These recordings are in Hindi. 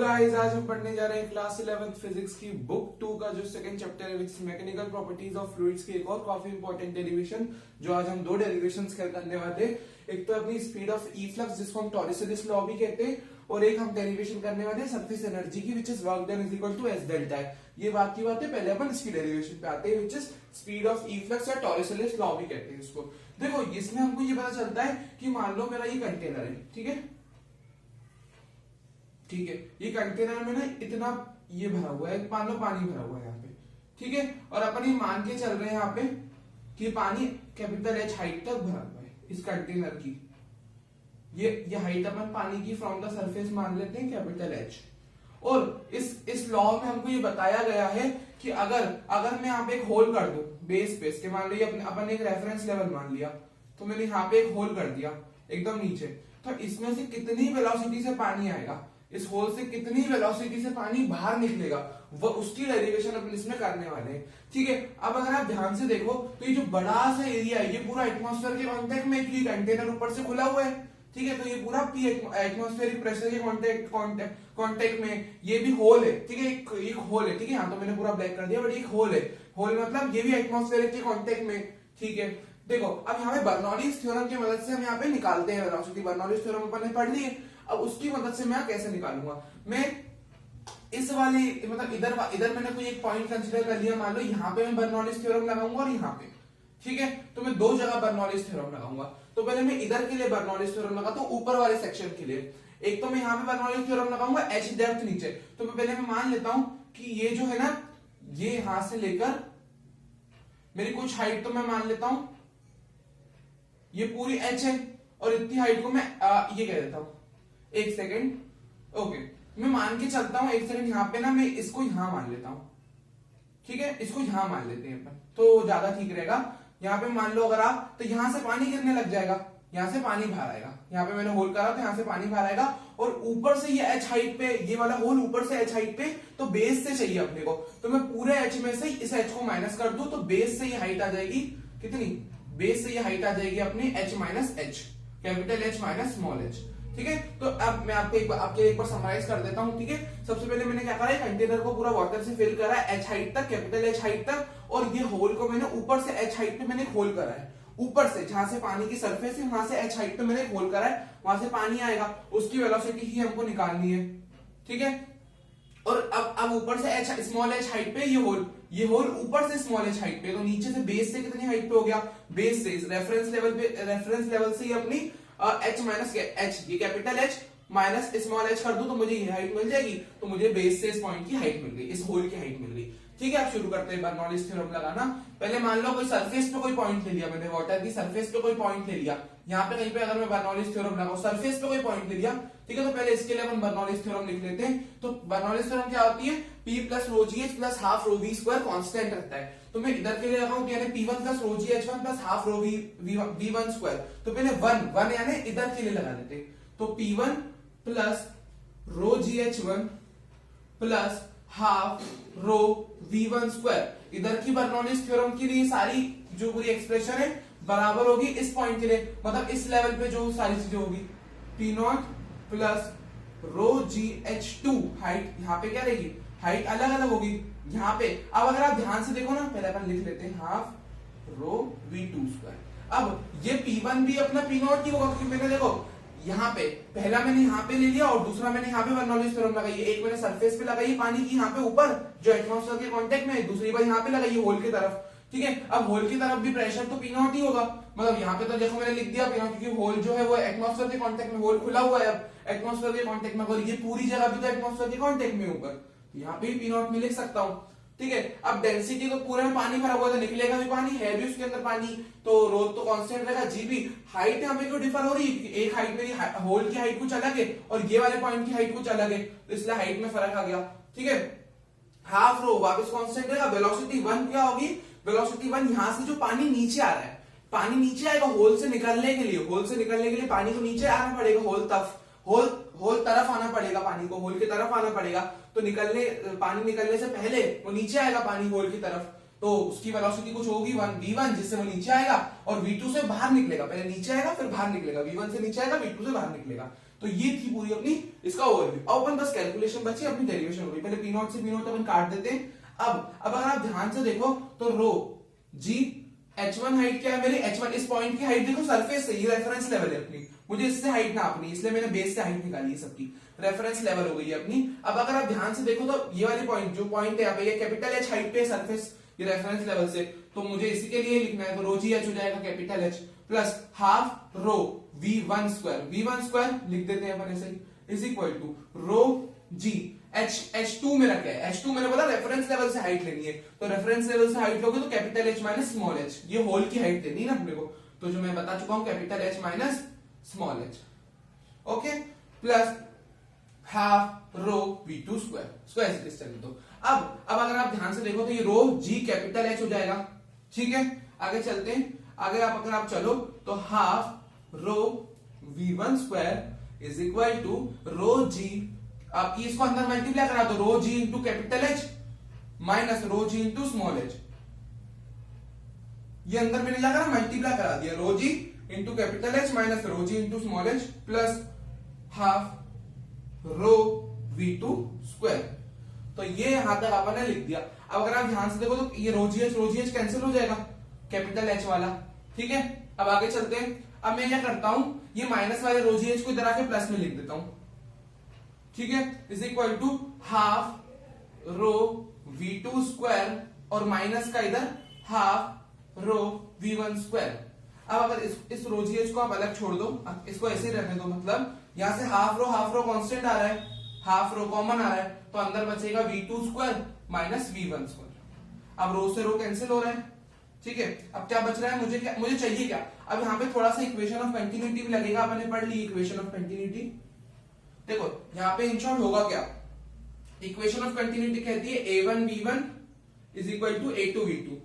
गाइस, आज हम पढ़ने जा रहे हैं क्लास 11th फिजिक्स की बुक 2 का जो सेकंड चैप्टर है which is mechanical properties of fluids की एक और काफी इंपॉर्टेंट डेरिवेशन। जो आज हम दो डेरिवेशंस करने वाले हैं। एक तो अपनी स्पीड ऑफ ई फ्लक्स जिसको हम टॉरिसिस लॉ भी कहते हैं, और एक हम डेरिवेशन करने वाले हैं सरफेस एनर्जी की which is work done is equal to S delta है। ये बात की बात है, पहले अपन इसकी डेरिवेशन पे आते हैं which is speed of E flux या टॉरिसिस लॉ भी कहते हैं इसको। देखो इसमें हमको ये पता चलता है कि मान लो मेरा ये कंटेनर है, ठीक है, ये कंटेनर में ना इतना ये भरा हुआ है, मान लो पानी भरा हुआ है यहाँ पे, ठीक है, और अपन ये मान के चल रहे हैं यहाँ पे कि पानी कैपिटल एच हाइट तक भरा हुआ है इस कंटेनर की। ये हाइट अपन पानी की फ्रॉम द सरफेस मान लेते हैं कैपिटल एच। और इस लॉ में हमको ये बताया गया है कि अगर मैं यहाँ पे एक होल कर दूं बेस पे इसके, मान लो अपन एक रेफरेंस लेवल मान लिया, तो मैंने यहाँ पे एक होल कर दिया एकदम नीचे, तो इसमें से कितनी वेलोसिटी से पानी आएगा, इस होल से कितनी वेलोसिटी से पानी बाहर निकलेगा, वो उसकी डेरिवेशन अपन इसमें करने वाले हैं। ठीक है, अब अगर आप ध्यान से देखो तो ये जो बड़ा सा एरिया है ये पूरा एटमॉस्फेयर के कांटेक्ट में, क्योंकि कंटेनर ऊपर से खुला हुआ है, ठीक है, तो ये पूरा पी एटमॉस्फेरिक प्रेशर के कांटेक्ट में ये भी होल है, ठीक है, एक होल है, ठीक है, यहाँ तो मैंने पूरा ब्लैक कर दिया, बट एक होल है, होल मतलब ये भी एटमॉस्फेरिक के कांटेक्ट में, ठीक है। देखो अब यहाँ पे बर्नौलीज थ्योरम की मदद से हम यहाँ पे निकालते हैं वेलोसिटी। बर्नौलीज थ्योरम अपन ने पढ़ ली है, अब उसकी मदद से मैं कैसे निकालूंगा, मैं इस वाले मतलब इधर मैंने कोई एक पॉइंट कंसीडर कर लिया, मान लो यहाँ पे मैं बर्नौलीज थ्योरम लगाऊंगा और यहाँ पे, ठीक है, तो मैं दो जगह बर्नौलीज थ्योरम लगाऊंगा। तो पहले मैं इधर के लिए बर्नौलीज थ्योरम लगाता हूँ ऊपर वाले सेक्शन के लिए। एक तो मैं यहाँ पे बर्नौलीज थ्योरम लगाऊंगा एच डेप्थ नीचे, तो मैं पहले मैं मान लेता हूं कि ये जो है ना, ये यहां से लेकर मेरी कुछ हाइट तो मैं मान लेता हूं ये पूरी एच है, और इतनी हाइट को मैं ये कह देता हूं, एक सेकेंड, ओके, मैं मान के चलता हूं, एक सेकेंड, यहाँ पे ना मैं इसको यहां मान लेता हूं, ठीक है, इसको यहां मान लेते हैं अपन, तो ज्यादा ठीक रहेगा। यहाँ पे मान लो अगर आप, तो यहां से पानी गिरने लग जाएगा, यहां से पानी बाहर आएगा, यहाँ पे मैंने होल करा तो यहाँ से पानी बाहर आएगा, और ऊपर से ये एच हाइट पे, ये वाला होल ऊपर से एच हाइट पे, तो बेस से चाहिए अपने को, तो मैं पूरे एच में से इस एच को माइनस कर दूं, तो बेस से ये हाइट आ जाएगी कितनी, बेस से ये हाइट आ जाएगी अपनी H minus H, capital H minus small H, ठीक है। तो अब मैं आपके एक बार समराइज कर देता हूं, ठीक है। सबसे पहले मैंने क्या करा है, कंटेनर को पूरा वाटर से फिल करा है एच हाइट तक, कैपिटल एच हाइट तक, और ये होल को मैंने ऊपर से एच हाइट पे मैंने होल करा है, ऊपर से जहां से पानी की सरफेस है वहां से एच हाइट पे मैंने होल करा है, वहां से पानी आएगा, उसकी वेलोसिटी ही हमको निकालनी है, ठीक है। और अब ऊपर से एच स्मॉल एच हाइट पे ये होल ऊपर से स्मॉल एच हाइट पे, तो नीचे से बेस से कितनी हाइट पे हो गया, बेस से रेफरेंस लेवल से ही अपनी एच माइनस एच, ये capital H minus small H कर दूं तो मुझे ये हाइट मिल जाएगी, तो मुझे बेस से इस पॉइंट की हाइट मिल गई, इस होल की हाइट मिल गई, ठीक है। अब शुरू करते हैं बर्नौलीज थ्योरम लगाना। पहले मान लो कोई सरफेस पे कोई पॉइंट ले लिया मैंने, वाटर की सरफेस पे कोई पॉइंट ले लिया, यहाँ पे कहीं पे अगर मैं बर्नौलीज थ्योरम लगाऊं, सरफेस पे कोई पॉइंट ले लिया, ठीक है, तो पहले इसके लिए अपन बर्नौलीज थ्योरम लिख लेते हैं। तो बर्नौलीज थ्योरम क्या होती है, P plus rho g h plus half rho v square constant रहता है, तो मैं इधर के लिए लगाऊं यानी P1 plus rho g h one plus half rho v one square, तो पहले वन यानी इधर के लिए लगा देते हैं, तो P1 plus rho g h one plus half rho v1 square, इधर की बर्नौलीज थ्योरम के लिए सारी जो पूरी एक्सप्रेशन है बराबर होगी इस पॉइंट के लिए, मतलब इस लेवल पे जो सारी चीजें होगी, P0 plus rho g H two, height यहाँ पे क्या रहेगी, हाइट अलग अलग होगी यहाँ पे। अब अगर आप ध्यान से देखो ना, पहले अपन लिख लेते हैं हाफ रो v2 स्क्वायर। अब ये P1 भी अपना P0 की होगा, क्योंकि मैंने देखो यहाँ पे पहला मैंने यहाँ पे ले लिया और दूसरा मैंने यहाँ पे बर्नौलीज थ्योरम लगाई है, एक मैंने सरफेस पे लगाई पानी की यहाँ पे ऊपर जो एटमॉस्फेयर के कांटेक्ट में है, दूसरी बार यहाँ पे लगाई है होल की तरफ, ठीक है। अब होल की तरफ भी प्रेशर तो P0 ही होगा, मतलब यहाँ पे तो देखो मैंने लिख दिया P0, क्योंकि होल जो है वो एटमॉस्फेयर के कांटेक्ट में, होल खुला हुआ है अब एटमॉस्फेयर के कांटेक्ट में, और ये पूरी जगह भी तो एटमॉस्फेयर के कांटेक्ट में ऊपर, यहाँ पे P0 में लिख सकता हूँ, ठीक है। अब डेंसिटी तो पूरे में पानी भरा हुआ है, तो निकलेगा भी पानी, है भी उसके अंदर पानी, तो रो तो कांस्टेंट रहेगा, जी भी। हाइट यहाँ पे क्यों डिफर हो रही है, एक हाइट मेरी होल की हाइट कुछ अलग है और ये वाले पॉइंट की हाइट कुछ अलग है, तो इसलिए हाइट में फर्क आ गया, ठीक है। हाफ रो वापस कांस्टेंट रहेगा, वेलोसिटी 1 क्या होगी, वेलोसिटी 1 यहां से जो पानी नीचे आ रहा है, पानी नीचे आएगा होल से निकलने के लिए पानी को नीचे आना पड़ेगा, होल तरफ आना पड़ेगा, पानी को होल की तरफ आना पड़ेगा, तो पानी निकलने से पहले वो नीचे आएगा पानी होल की तरफ, तो उसकी वेलोसिटी कुछ होगी v1 जिससे वो नीचे आएगा, और v2 से बाहर निकलेगा, पहले नीचे आएगा फिर बाहर निकलेगा, v1 से नीचे आएगा v2 से बाहर निकलेगा, तो ये थी पूरी अपनी इसका ओवरव्यू। अब अपन बस कैलकुलेशन बची, अपनी डेरिवेशन हो गई। पहले पी नॉट से पी नॉट अपन काट देते हैं। अब अगर आप ध्यान से देखो तो रो जी h1 हाइट क्या है मेरी, h1 इस पॉइंट की हाइट देखो सरफेस से, ये रेफरेंस लेवल है अपनी, मुझे इससे हाइट नापनी, इसलिए मैंने बेस से हाइट निकाली है सबकी, रेफरेंस लेवल हो गई है अपनी। अब अगर आप ध्यान से देखो तो ये वाली पॉइंट जो पॉइंट है यहाँ पे, ये कैपिटल H हाइट पे सरफेस, ये रेफरेंस लेवल से, तो मुझे इसी के लिए लिखना है, तो रो जी एच हो जाएगा capital H plus half rho V1 square, V1 square लिख देते हैं अपन ऐसे, is equal to rho g H2 मेरा क्या है, H2 मैंने बोला रेफरेंस लेवल से हाइट लेनी है, तो रेफरेंस लेवल से हाइट लोगे तो capital H minus small h, ये होल की हाइट देनी है ना अपने को, तो जो मैं बता चुका हूं capital H minus small h, okay, plus half rho V2 square, square से डिस्टेंस दो। अब अगर आप ध्यान से देखो तो ये रो G कैपिटल H हो जाएगा, ठीक है। आगे चलते हैं, आगे अगर आप चलो तो half rho V1 square is equal to rho G, आप इसको अंदर मल्टीप्लाई करा दो, rho G into capital H minus rho G into small h, ये अंदर मैंने क्या करा मल्टीप्लाई करा दिया, rho G into capital H minus rho G into small h plus half rho V2 square, तो ये यहां तक आपने लिख दिया। अब अगर आप ध्यान से देखो तो ये रो जी एच कैंसिल हो जाएगा, कैपिटल H वाला, ठीक है। अब आगे चलते हैं, अब मैं क्या करता हूं, ये माइनस वाले रो जी एच को इधर आके प्लस में लिख देता हूं, ठीक है, is equal to half rho V2 square और माइनस का इधर हाफ रो V1 स्क्वायर। अब अगर इस रो जी एच को आप अलग छोड़ दो, इसको ऐसे ही रहने दो, मतलब यहां से हाफ रो कांस्टेंट आ रहा है, हाफ रो कॉमन आ रहा है, तो अंदर बचेगा V2 square minus V1 square. अब रो से रो कैंसिल हो रहा है, ठीक है। अब क्या बच रहा है, मुझे चाहिए क्या, अब यहाँ पे थोड़ा सा इक्वेशन ऑफ कंटिन्यूटी भी लगेगा, आपने पढ़ ली इक्वेशन ऑफ कंटिन्यूटी। देखो यहाँ पे इन शॉर्ट होगा क्या, इक्वेशन ऑफ कंटिन्यूटी कहती है a1 v1 is equal to a2 v2।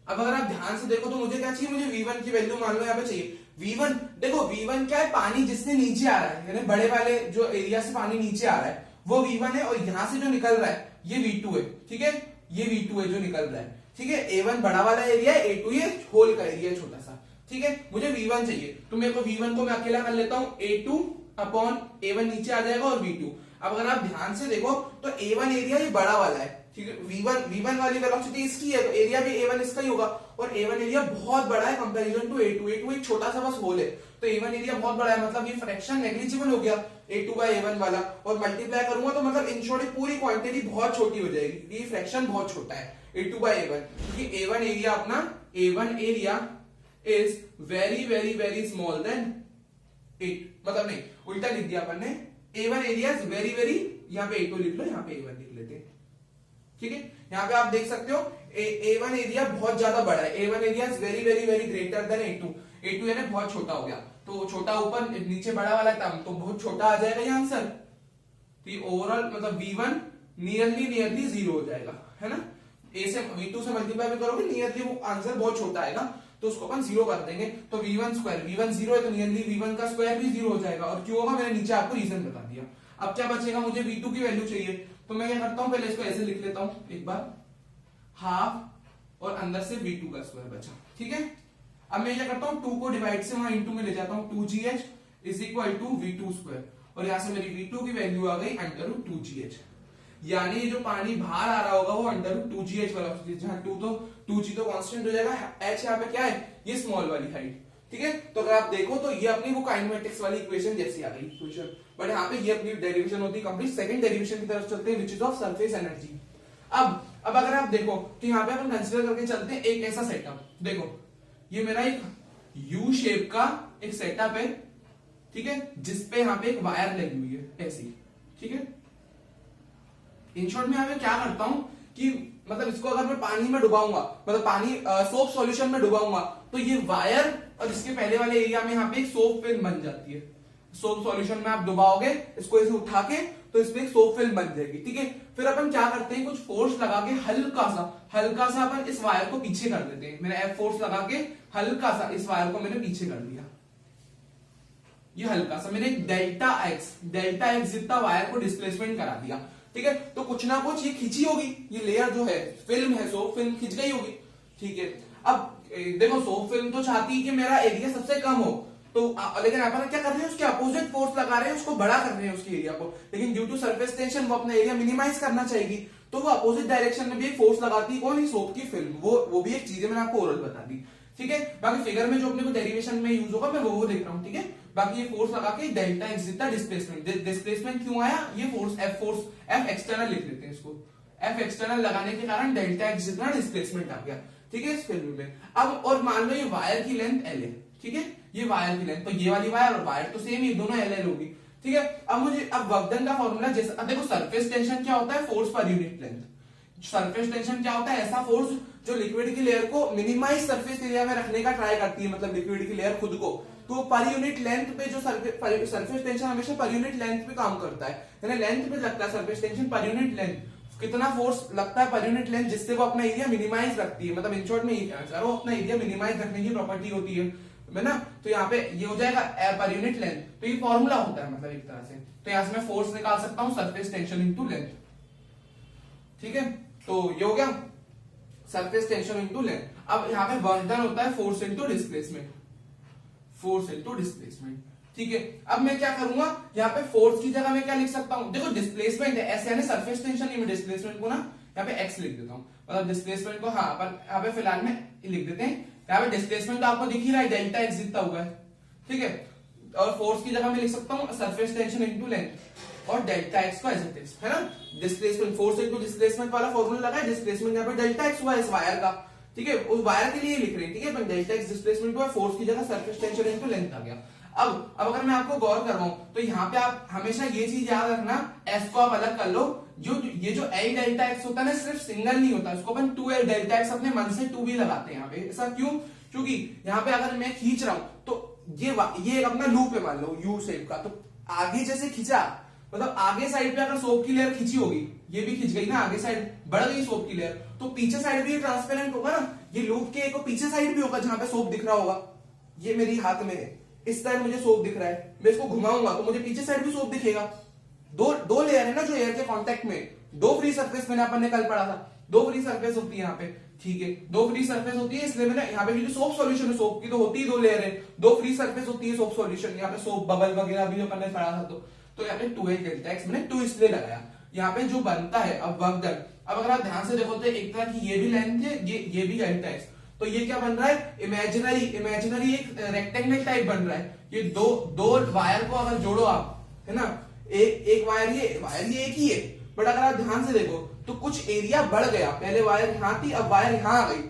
अब अगर आप ध्यान से देखो तो मुझे क्या चाहिए, मुझे v1 की वैल्यू मान लो यहाँ पे चाहिए, v1 देखो v1 क्या है, पानी जिससे नीचे आ रहा है, यानी बड़े वाले जो एरिया से पानी नीचे आ रहा है वो v1 है, और यहां से जो निकल रहा है ये v2 है, ठीक है, ये v2 है जो निकल रहा है, ठीक है। a1 बड़ा वाला एरिया है, a2 ये होल का एरिया छोटा सा, ठीक है। मुझे v1 चाहिए, तो मेरे को v1 को मैं अकेला कर लेता हूं, a2 अपॉन a1 नीचे आ जाएगा और v2। अब अगर आप ध्यान से देखो तो a1 एरिया ये बड़ा वाला है, ठीक है, v1 वाली वेलोसिटी इसकी है, तो एरिया भी a1 इसका ही होगा, और a1 एरिया बहुत बड़ा है कंपैरिजन टू a2 एक छोटा सा बस होल है, तो a1 एरिया बहुत बड़ा है, मतलब ये फ्रैक्शन नेग्लिजिबल हो गया a2 बाय a1 वाला, और मल्टीप्लाई करूंगा तो मतलब इन शॉर्ट पूरी क्वांटिटी बहुत छोटी हो जाएगी, ये फ्रैक्शन बहुत छोटा है a2 बाय a1, क्योंकि a1 एरिया अपना a1 area is very very very small then 8, मतलब नहीं उल्टा लिख दिया अपन ने, a1 area is very very, यहाँ पे a2 लिख लो, यहाँ पे a1 लिख लेते हैं, ठीक है। यहाँ पे आप देख सकते हो a1 एरिया बहुत ज्यादा बड़ा है, a1 area is very very very greater than a2 यानी बहुत छोटा हो गया, तो छोटा ऊपर नीचे बड़ा वाला था तो बहुत छोटा आ जाएगा ये आंसर, तो ओवरऑल मतलब v1 नियरली 0 हो जाएगा, है ना, a से v2 से मल्टीप्लाई भी करोगे नियरली वो आंसर बहुत छोटा आएगा, तो उसको अपन 0 कर देंगे, तो v1 स्क्वायर, v1 0 है तो नियरली v1 का स्क्वायर भी 0 हो जाएगा, और क्यों होगा मैंने नीचे आपको रीजन बता दिया। अब क्या बचेगा, मुझे v2 की वैल्यू चाहिए, तो मैं क्या करता हूं, पहले इसको ऐसे लिख लेता हूं एक बार, हाफ और अंदर से v2 का स्क्वायर बचा, ठीक है। अब मैं क्या करता हूं, 2 को डिवाइड से वहां इनटू में ले जाता हूं, 2gh is equal to v2 square, और यहां से मेरी v2 की वैल्यू आ गई अंडर रूट 2gh, यानी जो पानी बाहर आ रहा होगा वो अंडर रूट 2gh वाला, जहां 2g तो कांस्टेंट हो जाएगा, h यहाँ पे क्या है, ये स्मॉल वाली हाइट, ठीक है। तो अगर आप देखो तो ये अपनी वो काइनेमेटिक्स वाली इक्वेशन जैसी आ गई इक्वेशन, बट यहाँ पे ये अपनी डेरिवेशन होती है कंप्लीट। सेकंड डेरिवेशन की तरफ चलते हैं, which is of surface energy. अब अगर आप देखो तो यहाँ पे अपन कंसीडर करके चलते हैं एक ऐसा सेटअप, देखो ये मेरा एक यू शेप का एक सेटअप है, ठीक है, जिसपे यहाँ पे एक वायर लगी हुई है ऐसी, ठीक है। इन शॉर्ट में यहाँ पे क्या करता हूं कि मतलब इसको अगर मैं पानी में डुबाऊंगा, मतलब पानी सोप सॉल्यूशन में डुबाऊंगा, तो ये वायर और इसके पहले वाले एरिया में यहाँ पे एक सोप फिल्म बन जाती है। सोप सॉल्यूशन में आप डुबाओगे इसको, ऐसे उठा के तो इसमें एक सोप फिल्म बन जाएगी, ठीक है। फिर अपन क्या करते हैं, कुछ फोर्स लगा के हल्का सा अपन इस वायर को पीछे कर देते हैं। मैंने एफ फोर्स लगा के हल्का सा इस वायर को मैंने पीछे कर दिया, ये हल्का सा मैंने डेल्टा एक्स जितना वायर को डिस्प्लेसमेंट करा दिया, ठीक है। तो कुछ ना कुछ ये खींची होगी, ये लेयर जो है फिल्म है, सोप फिल्म खिंच गई होगी, ठीक है। अब देखो सोप फिल्म तो चाहती है कि मेरा एरिया सबसे कम हो, तो लेकिन अपन क्या कर रहे हैं, उसके अपोजिट फोर्स लगा रहे हैं, उसको बड़ा कर रहे हैं उसके एरिया को, लेकिन ड्यू टू सरफेस टेंशन वो अपना एरिया मिनिमाइज करना चाहिए, तो वो अपोजिट डायरेक्शन में भी एक फोर्स लगाती है। कौन? सोप की फिल्म। वो भी एक चीज है, मैंने आपको ओरल बता दी, ठीक है। बाकी फिगर में जो अपने को डेरिवेशन में यूज होगा मैं वो देख रहा हूँ, ठीक है। बाकी ये फोर्स लगा के डेल्टा एक्स जितना डिस्प्लेसमेंट, डिस्प्लेसमेंट क्यों आया, ये फोर्स एफ एक्सटर्नल लिख लेते हैं इसको, एफ एक्सटर्नल लगाने के कारण डेल्टा एक्स जितना डिस्प्लेसमेंट आ गया, ठीक है, इस फिल्म में। अब और मान लो ये वायर की लेंथ एल है, ठीक है, ये वायर की लेंथ, तो ये वाली वायर और वायर तो सेम ही, दोनों एल एल होगी, ठीक है। अब वर्क डन का फॉर्मूला जैसा, अब देखो सरफेस टेंशन क्या होता है, force per unit length. Surface tension क्या होता है, ऐसा फोर्स जो लिक्विड की लेयर को मिनिमाइज सरफेस एरिया में रखने का ट्राई करती है, मतलब लिक्विड की लेयर खुद को, तो पर यूनिट लेंथ पे जो सरफेस टेंशन हमेशा पर यूनिट लेंथ पे काम करता है, यानी लेंथ पे लगता है surface tension, per unit length कितना फोर्स लगता है पर यूनिट लेंथ, जिससे वो अपना एरिया मिनिमाइज रखती है, मतलब इन शॉर्ट में ये कहना चाह रहा हूं, अपना एरिया मिनिमाइज रखने की प्रॉपर्टी होती है ना। तो यहाँ पे ये हो जाएगा पर यूनिट लेंथ, तो ये फॉर्मूला होता है मतलब एक तरह से। तो यहाँ से मैं फोर्स निकाल सकता हूँ सरफेस टेंशन इनटू लेंथ, ठीक है। तो ये हो गया सरफेस टेंशन इनटू लेंथ। अब यहाँ पे वर्क डन होता है force into displacement, force into displacement, ठीक है। अब मैं क्या करूंगा, यहाँ पे फोर्स की जगह मैं क्या लिख सकता हूँ, देखो डिस्प्लेसमेंट है ऐसे, यानी सरफेस टेंशन नहीं, मैं डिस्प्लेसमेंट को ना यहाँ पे एक्स लिख देता हूँ, मतलब डिस्प्लेसमेंट को, हाँ पर यहाँ पे फिलहाल में लिख देते हैं, यहाँ पे डिस्प्लेसमेंट तो आपको दिख ही रहा है, डेल्टा एक्स जितना हुआ है, ठीक है। और फोर्स की जगह मैं लिख सकता हूँ सरफेस टेंशन इनटू लेंथ और डेल्टा एक्स को एज इट इज, है ना। डिस्प्लेसमेंट फोर्स इनटू डिस्प्लेसमेंट वाला फॉर्मूला लगा है, डिस्प्लेसमेंट यहाँ पे डेल्टा एक्स हुआ है इस वायर का, ठीक है, उस वायर के लिए लिख रहे हैं, ठीक है। डेल्टा एक्स डिस्प्लेसमेंट हुआ, फोर्स की जगह सरफेस टेंशन इनटू लेंथ आ गया। अब अगर मैं आपको गौर करवाऊं तो यहाँ पे आप हमेशा ये चीज याद रखना, एस को आप अलग कर लो, ये जो एल डेल्टा एक्स होता है ना, सिर्फ सिंगल नहीं होता, इसको अपन 2l डेल्टा एक्स अपने मन से 2 भी लगाते हैं यहाँ पे। ऐसा क्यों? क्योंकि यहाँ पे अगर मैं खींच रहा हूं तो ये अपना लूप है, मान लो यू शेप का, तो आगे जैसे खींचा, मतलब आगे साइड पे अगर सोप की लेयर खींची होगी, ये भी खींच गई ना, आगे साइड बढ़ गई सोप की लेयर, तो पीछे साइड भी ट्रांसपेरेंट होगा ना, ये लूप के एक पीछे साइड भी होगा जहां पे सोप दिख रहा होगा, ये मेरी हाथ में है, इस साइड मुझे सोप दिख रहा है, मैं इसको घुमाऊंगा तो मुझे पीछे साइड भी सोप दिखेगा। दो लेयर है ना जो एयर के कांटेक्ट में, दो फ्री सरफेस मैंने अपन ने कल पढ़ा था, दो फ्री सरफेस होती है यहाँ पे, ठीक है, दो फ्री सरफेस होती है, इसलिए मैंने यहाँ पे जो सोप सॉल्यूशन है, सोप की तो होती है दो लेयर है, दो फ्री सरफेस होती है सोप सॉल्यूशन, यहाँ पे सोप बबल वगैरह भी अपन ने पढ़ा था, तो यहाँ पे 2l डेल्टा एक्स मैंने 2 इसलिए लगाया। यहाँ पे जो बनता है अब वर्क डन, अब अगर आप ध्यान से देखो तो एक तरह की ये भी लेंथ है, ये भी डेल्टा एक्स, तो ये क्या बन रहा है, इमेजिनरी एक रेक्टेंगल टाइप बन रहा है। ये दो वायर को अगर जोड़ो आप, है ना, एक वायर ये एक ही है, बट अगर आप ध्यान से देखो तो कुछ एरिया बढ़ गया, पहले वायर यहाँ थी, अब वायर यहाँ आ गई,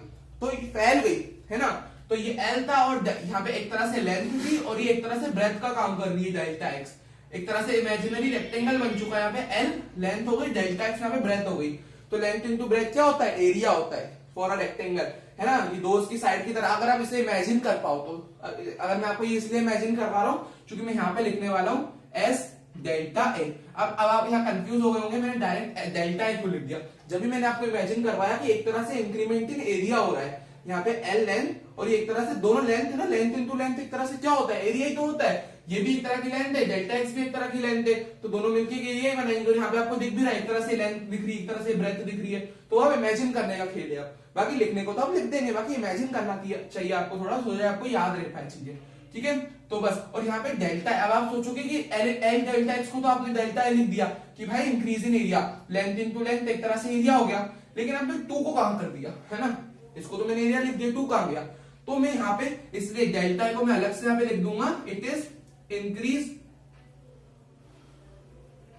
तो ये फैल गई, है ना। तो ये एल था और यहाँ पे एक तरह से लेंथ थी, और ये एक तरह से ब्रेथ का काम कर रही है डेल्टा एक्स, एक तरह से इमेजिनरी रेक्टेंगल बन चुका है, यहाँ पे एल लेंथ हो गई, डेल्टा एक्स यहाँ पे ब्रेथ हो गई। तो लेंथ इंटू ब्रेथ क्या होता है, एरिया होता है फॉर अ रेक्टेंगल, है ना, ये दो की साइड की तरह। अगर आप इसे इमेजिन कर पाओ तो, अगर मैं आपको ये इसलिए इमेजिन करवा रहा हूं क्योंकि मैं यहाँ पे लिखने वाला हूं एस डेल्टा ए। अब आप यहाँ कंफ्यूज हो गए होंगे, मैंने डायरेक्ट डेल्टा ए को लिख दिया, जब भी मैंने आपको इमेजिन करवाया कि एक तरह से इंक्रीमेंट इन एरिया हो रहा है, यहाँ पे एल लेंथ और ये एक तरह से दोनों लेंथ है ना, लेंथ इंटू लेंथ एक तरह से क्या होता है, एरिया ही तो होता है, ये भी एक तरह की लेंथ है, डेल्टा एक्स भी एक तरह की लेंथ है, तो दोनों मिलकर एरिया ही बनाएंगे। और यहाँ पे आपको दिख भी रहा है, एक तरह से लेंथ दिख रही है, एक तरह से ब्रेथ दिख रही है, तो आप इमेजिन करने का खेल है। आप बाकी लिखने को तो आप लिख देंगे, बाकी इमेजिन करना चाहिए आपको थोड़ा, सो जाए आपको याद रह पाए चीजें, ठीक है। तो बस, और यहाँ पे डेल्टा, अब आप सोचोगे कि एल डेल्टा एक्स को तो आपने डेल्टा ए लिख दिया कि भाई increase in area, length into length एक तरह से एरिया हो गया, लेकिन आपने 2 को कहां कर दिया, है ना, इसको तो मैंने एरिया लिख दिया, 2 कहां गया, तो मैं यहाँ पे इसलिए डेल्टा ए को मैं अलग से यहाँ पे लिख दूंगा, it is increase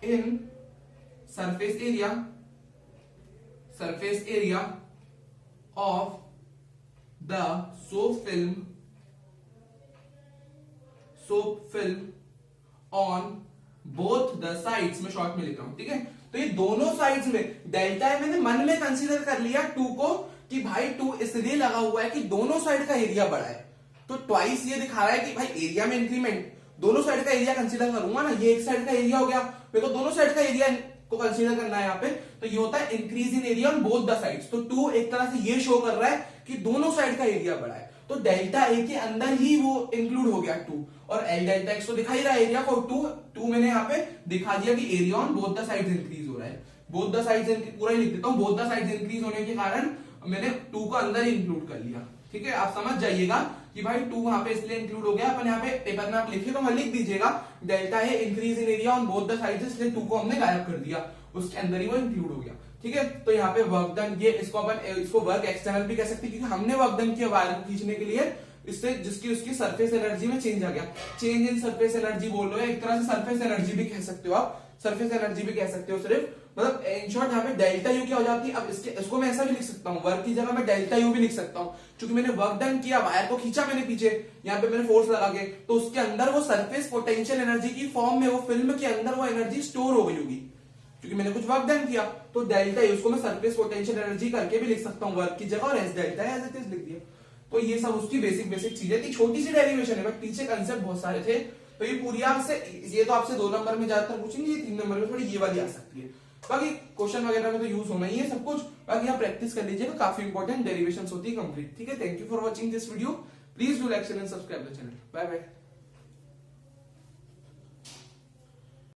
in surface area of the soap film on both the sides, में शॉर्ट में लिख रहा हूं, ठीक है। तो ये दोनों साइड्स में डेल्टा है, मैंने मन में कंसीडर कर लिया 2 को कि भाई 2 इसलिए लगा हुआ है कि दोनों साइड का एरिया बड़ा है, तो ट्वाइस ये दिखा रहा है कि भाई एरिया में इंक्रीमेंट, दोनों साइड का एरिया कंसीडर करूंगा ना, ये एक साइड का एरिया हो गया, मेरे को दोनों साइड का एरिया को कंसीडर करना है यहाँ पे, तो ये होता है increase in area on both the sides. तो 2 एक तरह से ये शो कर रहा है कि दोनों साइड का एरिया बड़ा है, तो डेल्टा ए के अंदर ही वो इंक्लूड हो गया 2, और एल डेल्टा एक्स तो दिखा ही रहा है एरिया को, 2 मैंने यहाँ पे दिखा दिया कि area on both the sides increase हो रहा है, बोथ द साइड्स पूरा ही लिख देता हूँ, बोथ द साइड्स इंक्रीज होने के कारण मैंने 2 को अंदर ही इंक्लूड कर लिया, ठीक है। आप समझ जाइएगा कि भाई 2 वहां पे इसलिए इंक्लूड हो गया। अपन यहाँ पे पेपर में आप लिखे तो वहां लिख दीजिएगा डेल्टा है increase in area on both the sides, इसलिए 2 को हमने गायब कर दिया, उसके अंदर ही वो इंक्लूड हो गया। ठीक है, तो यहाँ पे वर्क डन, ये इसको अपन इसको वर्क एक्सटर्नल भी कह सकते हैं, क्योंकि हमने वर्क डन किया वायर को खींचने के लिए, इससे जिसकी उसकी सरफेस एनर्जी में चेंज आ गया। चेंज इन सरफेस एनर्जी बोल रहे हो, एक तरह से सरफेस एनर्जी भी कह सकते हो आप, सरफेस एनर्जी भी कह सकते हो सिर्फ, मतलब इन शॉर्ट यहाँ पे डेल्टा यू क्या हो जाती है। अब इसको मैं ऐसा भी लिख सकता हूँ, वर्क की जगह मैं डेल्टा यू भी लिख सकता हूँ, क्योंकि मैंने वर्क डन किया, वायर को खींचा मैंने पीछे, यहाँ पे मैंने फोर्स लगा के, तो उसके अंदर वो सरफेस पोटेंशियल एनर्जी की फॉर्म में, वो फिल्म के अंदर वो एनर्जी स्टोर हो गई होगी, क्योंकि मैंने कुछ वर्क डन किया। तो डेल्टा यू, उसको मैं सरफेस पोटेंशियल एनर्जी करके भी लिख सकता हूँ वर्क की जगह, और S delta as it is लिख दिया। तो ये सब उसकी बेसिक चीजें थी, छोटी सी डेरिवेशन है, बट पीछे कंसेप्ट बहुत सारे थे। तो ये पूरी आपसे, ये तो आपसे 2 नंबर में ज्यादातर पूछेंगे, ये 3 नंबर में थोड़ी ये वाली आ सकती है। बाकी क्वेश्चन वगैरह में तो यूज होना ही है सब कुछ, बाकी आप प्रैक्टिस कर लीजिएगा, काफी इंपॉर्टेंट डेरिवेशंस होती है कंप्लीट। ठीक है, thank you for watching this video, please do like share and subscribe the channel. Bye bye.